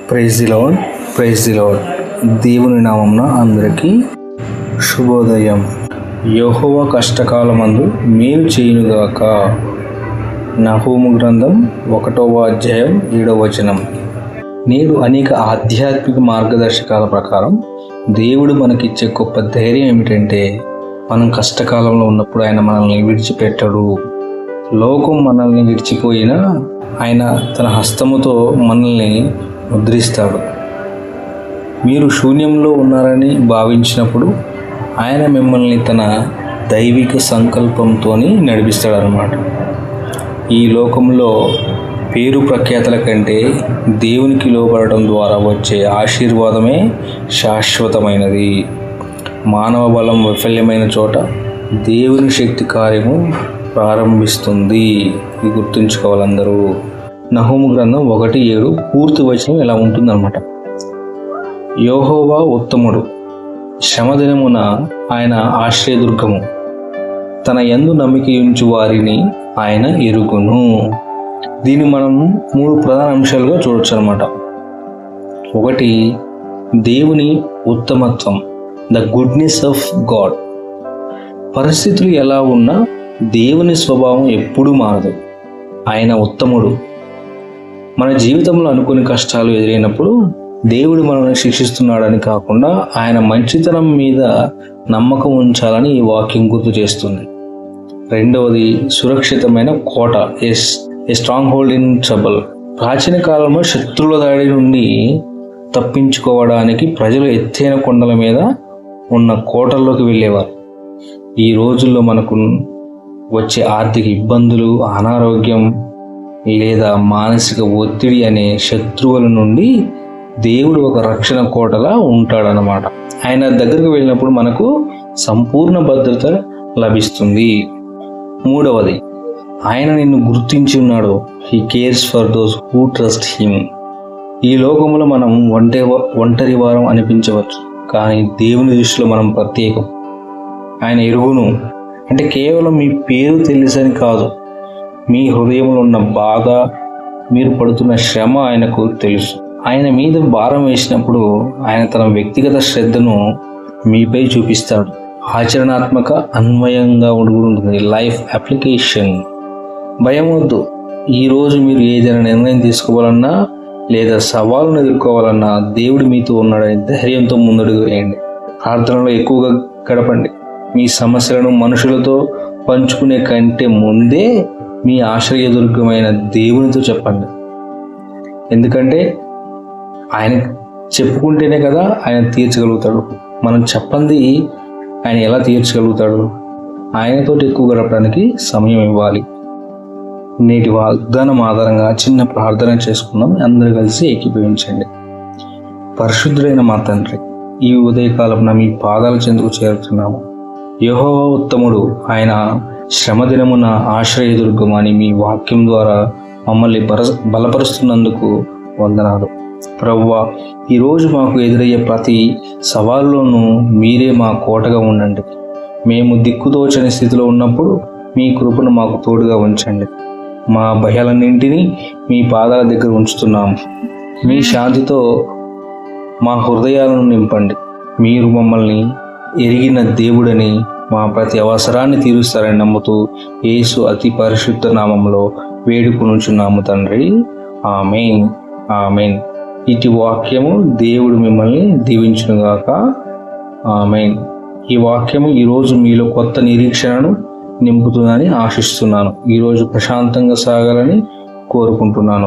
Praise the lord, praise the lord. దేవుని నామమున అందరికీ శుభోదయం. యెహోవా కష్టకాలమందు మేలు చేయునుగాక. నహూము గ్రంథం 1వ అధ్యాయం 7వ వచనం. నేడు అనేక ఆధ్యాత్మిక మార్గదర్శకాల ప్రకారం దేవుడు మనకిచ్చే గొప్ప ధైర్యం ఏమిటంటే, మనం కష్టకాలంలో ఉన్నప్పుడు ఆయన మనల్ని విడిచిపెట్టడు. లోకం మనల్ని విడిచిపోయినా ఆయన తన హస్తముతో మనల్ని ముద్రిస్తాడు. మీరు శూన్యంలో ఉన్నారని భావించినప్పుడు ఆయన మిమ్మల్ని తన దైవిక సంకల్పంతో నడిపిస్తాడనమాట. ఈ లోకంలో పేరు ప్రఖ్యాతల కంటే దేవునికి లోబడటం ద్వారా వచ్చే ఆశీర్వాదమే శాశ్వతమైనది. మానవ బలం వైఫల్యమైన చోట దేవుని శక్తి కార్యము ప్రారంభిస్తుంది. ఇది గుర్తుంచుకోవాలందరూ. నహూము గ్రంథం 1:7 పూర్తి వచనం ఇలా ఉంటుందన్నమాట. యెహోవా ఉత్తముడు, శ్రమదినమున ఆయన ఆశ్రయదుర్గము, తన యందు నమ్మికయుంచు వారిని ఆయన ఎరుగును. దీన్ని మనం 3 ప్రధాన అంశాలుగా చూడొచ్చు అనమాట. ఒకటి, దేవుని ఉత్తమత్వం, ద గుడ్నెస్ ఆఫ్ గాడ్. పరిస్థితులు ఎలా ఉన్నా దేవుని స్వభావం ఎప్పుడూ మారదు. ఆయన ఉత్తముడు. మన జీవితంలో అనుకుని కష్టాలు ఎదురైనప్పుడు దేవుడు మనల్ని శిక్షిస్తున్నాడని కాకుండా ఆయన మంచితనం మీద నమ్మకం ఉంచాలని ఈ వాక్యం గుర్తు చేస్తుంది. రెండవది, సురక్షితమైన కోట, a stronghold in trouble. ప్రాచీన కాలంలో శత్రువుల దాడి నుండి తప్పించుకోవడానికి ప్రజలు ఎత్తైన కొండల మీద ఉన్న కోటల్లోకి వెళ్ళేవారు. ఈ రోజుల్లో మనకు వచ్చే ఆర్థిక ఇబ్బందులు, అనారోగ్యం లేదా మానసిక ఒత్తిడి అనే శత్రువుల నుండి దేవుడు ఒక రక్షణ కోటలా ఉంటాడనమాట. ఆయన దగ్గరకు వెళ్ళినప్పుడు మనకు సంపూర్ణ భద్రత లభిస్తుంది. మూడవది, ఆయన నిన్ను గుర్తించి ఉన్నాడు. He cares for those who trust him. ఈ లోకంలో మనం ఒంటరి వారం అనిపించవచ్చు, కానీ దేవుని దృష్టిలో మనం ప్రత్యేకం. ఆయన ఎరుగును అంటే కేవలం మీ పేరు తెలుసని కాదు, మీ హృదయంలో ఉన్న బాధ, మీరు పడుతున్న శ్రమ ఆయనకు తెలుసు. ఆయన మీద భారం వేసినప్పుడు ఆయన తన వ్యక్తిగత శ్రద్ధను మీపై చూపిస్తాడు. ఆచరణాత్మక అన్వయంగా ఉంటుంది, లైఫ్ అప్లికేషన్. భయం వద్దు. ఈరోజు మీరు ఏదైనా నిర్ణయం తీసుకోవాలన్నా లేదా సవాలును ఎదుర్కోవాలన్నా దేవుడు మీతో ఉన్నాడని ధైర్యంతో ముందడుగు వేయండి. ప్రార్థనలో ఎక్కువగా గడపండి. మీ సమస్యలను మనుషులతో పంచుకునే కంటే ముందే మీ ఆశ్రయదుర్గమైన దేవునితో చెప్పండి. ఎందుకంటే ఆయన చెప్పుకుంటేనే కదా ఆయన తీర్చగలుగుతాడు. మనం చెప్పంది ఆయన ఎలా తీర్చగలుగుతాడు? ఆయనతో ఎక్కువ గడపడానికి సమయం ఇవ్వాలి. నేటి వాగ్దానం ఆధారంగా చిన్న ప్రార్థన చేసుకుందాం. అందరూ కలిసి ఏకీభవించండి. పరిశుద్ధుడైన మా తండ్రి, ఈ ఉదయకాలం మీ పాదాల చెందుకు చేరుతున్నాము. యెహోవా ఉత్తముడు, ఆయన శ్రమదినమున ఆశ్రయదుర్గము అని మీ వాక్యం ద్వారా మమ్మల్ని బలపరుస్తున్నందుకు వందనాలు. ప్రభువా, ఈరోజు మాకు ఎదురయ్యే ప్రతి సవాలులోనూ మీరే మా కోటగా ఉండండి. మేము దిక్కుతోచని స్థితిలో ఉన్నప్పుడు మీ కృపను మాకు తోడుగా ఉంచండి. మా భయాలన్నింటినీ మీ పాదాల దగ్గర ఉంచుతున్నాము. మీ శాంతితో మా హృదయాలను నింపండి. మీరు మమ్మల్ని ఎరిగిన దేవుడని, మా ప్రతి అవసరాన్ని తీరుస్తారని నమ్ముతూ యేసు అతి పరిశుద్ధ నామంలో వేడుకొనుచున్నాము తండ్రి. ఆమేన్, ఆమేన్. ఇటు వాక్యము దేవుడు మిమ్మల్ని దీవించునుగాక. ఆమేన్. ఈ వాక్యము ఈరోజు మీలో కొత్త నిరీక్షణను నింపుతుందని ఆశిస్తున్నాను. ఈరోజు ప్రశాంతంగా సాగాలని కోరుకుంటున్నాను.